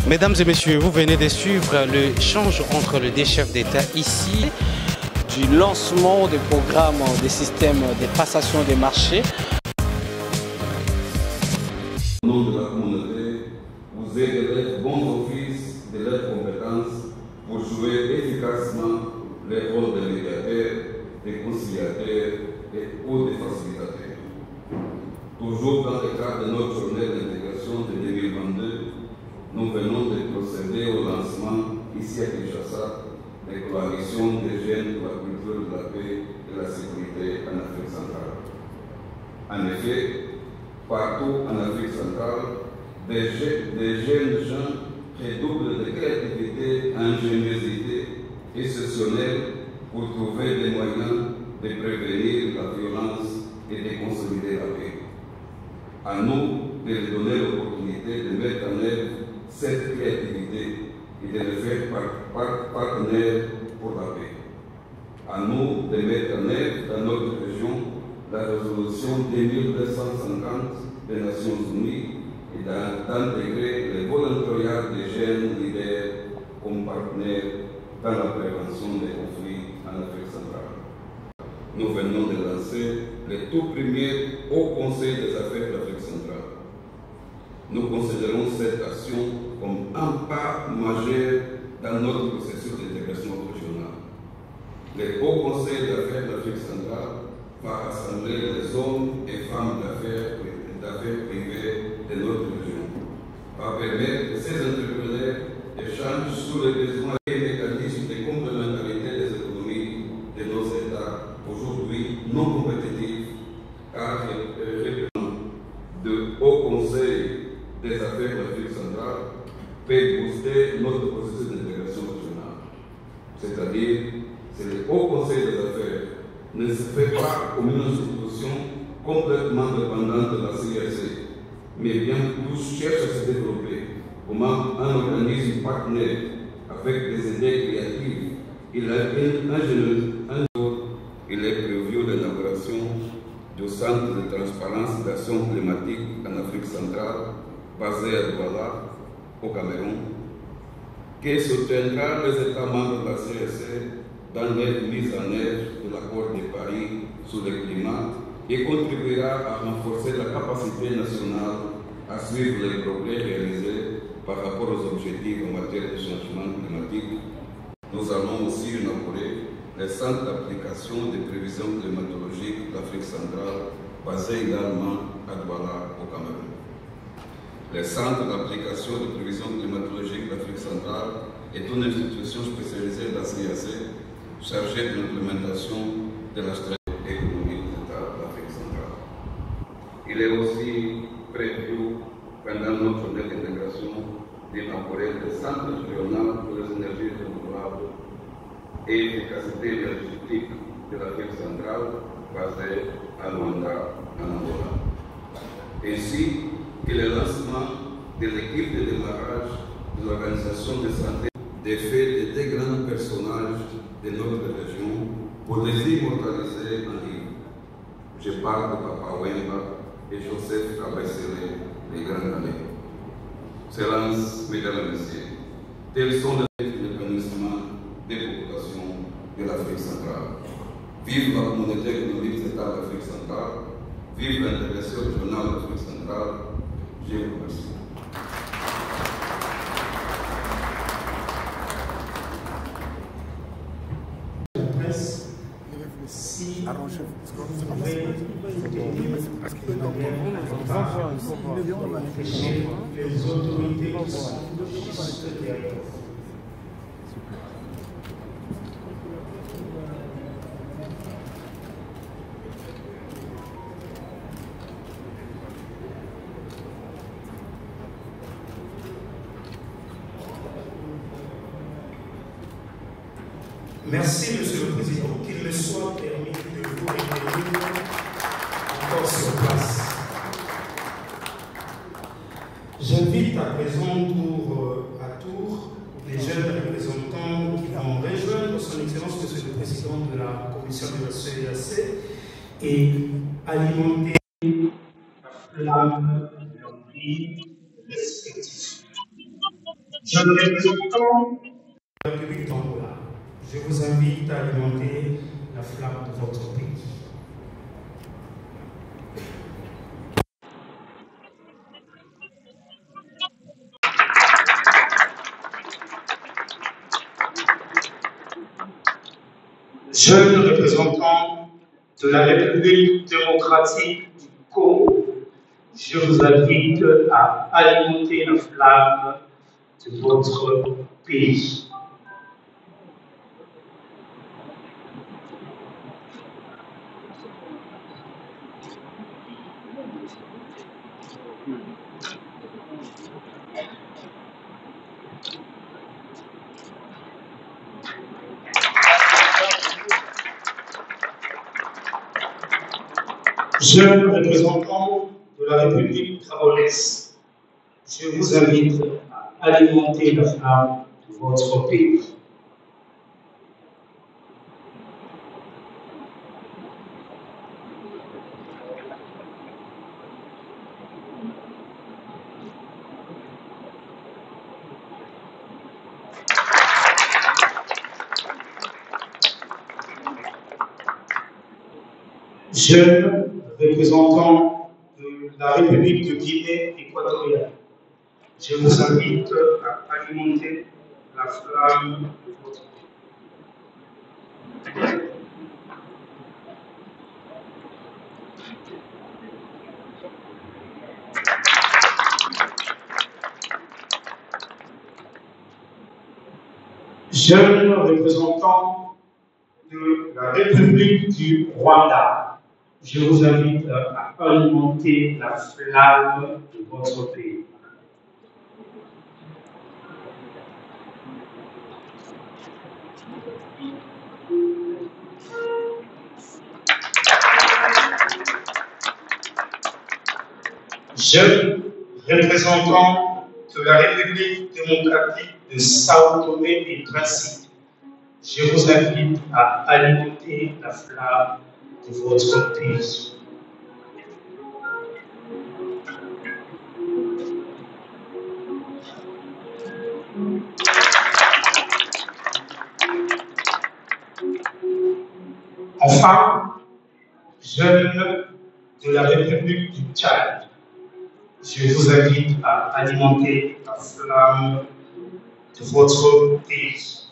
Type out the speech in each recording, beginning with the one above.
Mesdames et messieurs, vous venez de suivre l'échange entre les deux chefs d'État ici. Du lancement des programmes des systèmes de passation des marchés. Au nom de la communauté, vous êtes de l'être bons offices, de leurs compétences pour jouer efficacement les rôles de médiateurs, de conciliateurs ou de facilitateurs. Toujours dans le cadre de notre journée d'intégration de 2022, nous venons de procéder au lancement ici à Kinshasa des coalitions des jeunes pour la culture de la paix et de la sécurité en Afrique centrale. En effet, partout en Afrique centrale, des jeunes gens redoublent de créativité, ingéniosité et exceptionnelle pour trouver des moyens de prévenir la violence et de consolider la paix. À nous de leur donner l'opportunité de mettre en œuvre cette créativité et de les faire partenaires pour la paix. À nous de mettre en œuvre dans notre région la résolution 2250 des Nations Unies et d'intégrer le volontariat des jeunes leaders comme partenaires dans la prévention des conflits en Afrique centrale. Nous venons de lancer le tout premier Haut Conseil des affaires d'Afrique centrale. Nous considérons cette action comme un pas majeur dans notre processus d'intégration régionale. Le Haut Conseil d'affaires d'Afrique centrale va rassembler les hommes et femmes d'affaires privées de notre région, va permettre que ces entrepreneurs échangent sur les besoins et les mécanismes de complémentarité des économies de nos États, aujourd'hui non compétitifs, car le de Haut Conseil des affaires d'Afrique centrale peut booster notre processus d'intégration régionale. C'est-à-dire, c'est le Haut Conseil des affaires ne se fait pas comme une institution complètement dépendante de la CRC, mais bien plus cherche à se développer comme un organisme partenaire avec des idées créatives. Il est prévu l'élaboration du Centre de transparence d'action climatique en Afrique centrale, basé à Douala, au Cameroun, qui soutiendra les États membres de la CRC dans leur mise en œuvre de l'accord de Paris sur le climat et contribuera à renforcer la capacité nationale à suivre les progrès réalisés par rapport aux objectifs en matière de changement climatique. Nous allons aussi inaugurer le centre d'application des prévisions climatologiques d'Afrique centrale, basé également à Douala, au Cameroun. Le centre d'application des prévisions climatologiques d'Afrique centrale est une institution spécialisée de la CAC chargée de l'implémentation de la stratégie économique des États d'Afrique centrale. Il est aussi prévu, pendant notre journée d'intégration, d'élaborer le centre régional pour les énergies renouvelables et l'efficacité énergétique de l'Afrique centrale, basé à Luanda, en Angola. Ainsi que le lancement de l'équipe de démarrage de l'Organisation de santé des faits de deux grands personnages de notre région pour les immortaliser en livre. Je parle de Papa Wemba et Joseph Kabesele, les grands années. Excellences, mesdames et messieurs, tels sont les mécanismes des populations de l'Afrique centrale. Vive la communauté économique des États d'Afrique centrale, vive l'intégration régionale d'Afrique centrale. Je vous remercie. Si les autorités qui sont juste derrière. Merci, Monsieur le Président, qu'il me soit permis de vous réunir encore sur place. J'invite à présent tour à tour les jeunes représentants qui vont rejoindre son Excellence, Monsieur le Président de la Commission de la CEAC et alimenter la flamme de leur vie respective. Jeunes représentants de la République d'Angola, je vous invite à alimenter la flamme de votre pays. Jeunes représentants de la République démocratique du Congo, je vous invite à alimenter la flamme de votre pays. Jeunes représentants de la République gabonaise, je vous invite à alimenter la flamme de votre pays. Jeunes représentants de la République de Guinée équatoriale, je vous invite à alimenter la flamme de votre pays. Jeunes représentants de la République du Rwanda, je vous invite à alimenter la flamme de votre pays. Jeunes représentants de la République démocratique de Sao Tomé et Principe, je vous invite à alimenter la flamme de votre pays. Enfin, jeunes de la République du Tchad, je vous invite à alimenter la flamme de votre pays.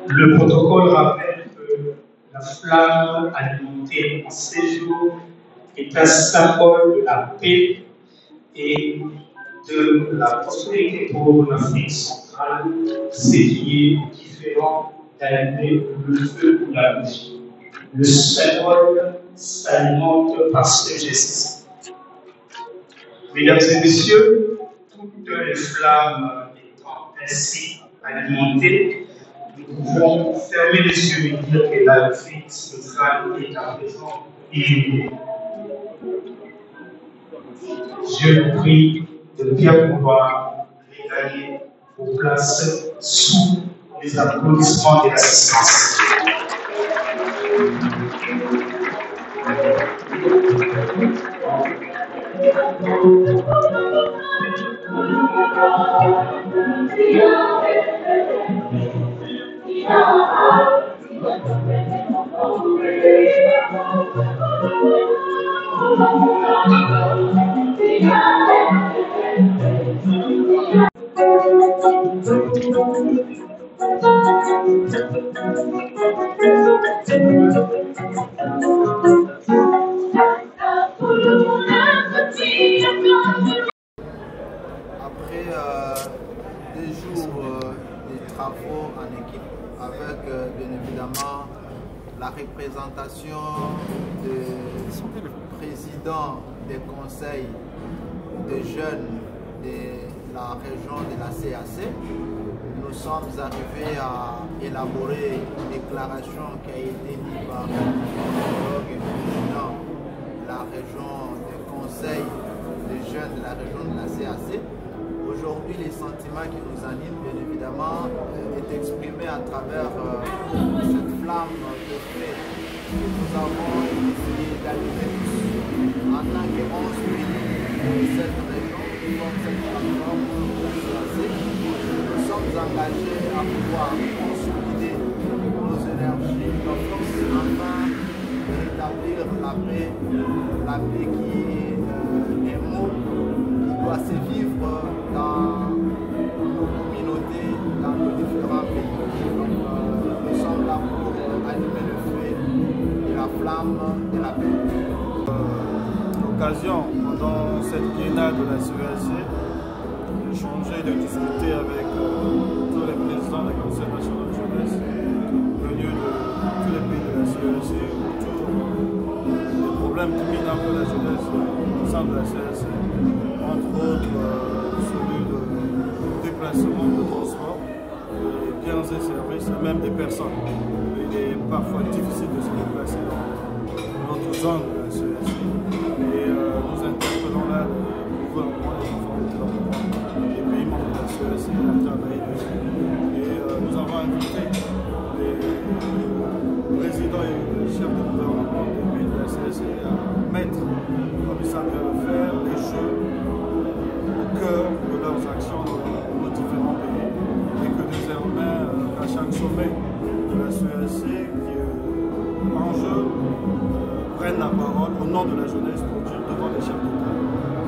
Le protocole rappelle que la flamme alimentée en séjour est un symbole de la paix et de la prospérité pour l'Afrique centrale, ce qui est différent d'allumer le feu ou la bougie. Le symbole s'alimente par ce geste. Mesdames et messieurs, toutes les flammes étant ainsi alimentées, nous pouvons fermer les yeux et dire que l'Afrique centrale est à présent illuminée. Je vous prie de bien pouvoir regagner vos places sous les applaudissements de l'assistance. Après 2 jours de travaux en équipe avec bien évidemment la représentation du président des conseils des jeunes de la région de la CAC, nous sommes arrivés à élaborer une déclaration qui a été mise par le président de la région des conseils des jeunes de la région de la CAC. Aujourd'hui, les sentiments qui nous animent, bien évidemment, est exprimé à travers cette flamme de feu nous avons essayé d'allumer en tant que 11 pays de cette région, comme cette plateforme nous sommes engagés à pouvoir consolider nos énergies, nos forces, afin de rétablir la paix qui est un mot qui doit se vivre dans nos communautés, dans nos différents pays. Donc, nous sommes là pour allumer le feu de la flamme de la paix. L'occasion, pendant cette biennale de la CEAC, d'échanger, de discuter avec tous les présidents des conseils nationaux de jeunesse venus de tous les pays de la CEAC autour des problèmes qui minent un peu la jeunesse au sein de la CEAC, entre autres celui de déplacement, de transport, des biens et services, et même des personnes. Il est parfois difficile de se déplacer dans notre zone de la CEAC. Et nous interpellons là le gouvernement, les enfants des pays membres de la CEAC à travailler dessus. Et nous avons invité les présidents et les chefs de gouvernement des pays de la CEAC à mettre, comme ils savent bien le faire, les jeux au cœur de leurs actions dans nos différents pays. Et que désormais, à chaque sommet de la CEAC, qui est en jeu, prennent la parole au nom de la jeunesse pour dire devant les chefs d'État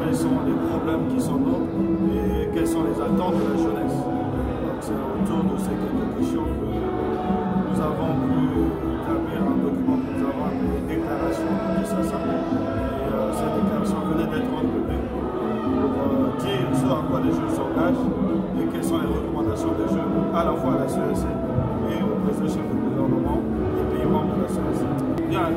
quels sont les problèmes qui sont nôtres et quelles sont les attentes de la jeunesse. Donc c'est autour de ces quelques questions que nous avons pu établir un document que nous avons appelé déclaration de Kinshasa. Et cette déclaration venait d'être rendue publique pour dire ce à quoi les jeunes s'engagent et quelles sont les recommandations des jeunes à la fois à la CEAC et au président chef du gouvernement des pays membres de la CEAC. Bien,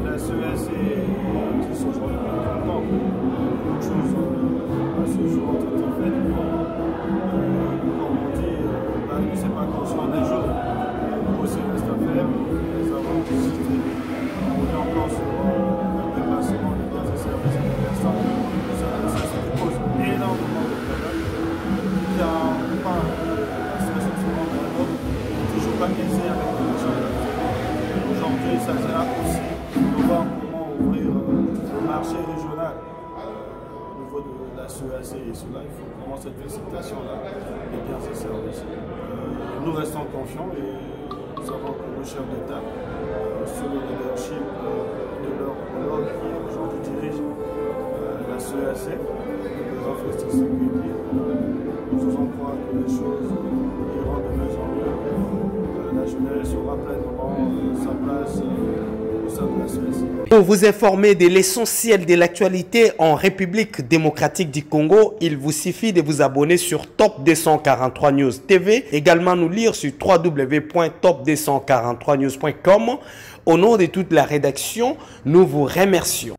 la CEAC existe aujourd'hui depuis longtemps. Beaucoup de choses à ce jour ont été faites. Comme on dit, la nuit c'est pas conscient des jours. Aussi reste à faire. Nous avons visité, on est encore sur le déplacement des biens et services et des personnes. Ça pose énormément de problèmes. Il y a un pas la CEAC souvent dans l'autre, toujours pas aisé avec les gens. Aujourd'hui, il s'agira aussi de voir comment ouvrir le marché régional au niveau de la CEAC et cela, il faut vraiment cette félicitation-là des biens et services. Nous restons confiants et nous savons que le chef d'État, sous le leadership de leur homologue qui aujourd'hui dirige la CEAC, le président Félix Tshisekedi, nous osons croire que les choses iront de mieux en mieux. La jeunesse aura pleinement sa place au sein de la CEAC. Pour vous informer de l'essentiel de l'actualité en République démocratique du Congo, il vous suffit de vous abonner sur Top 243 News TV, également nous lire sur www.top243news.com. Au nom de toute la rédaction, nous vous remercions.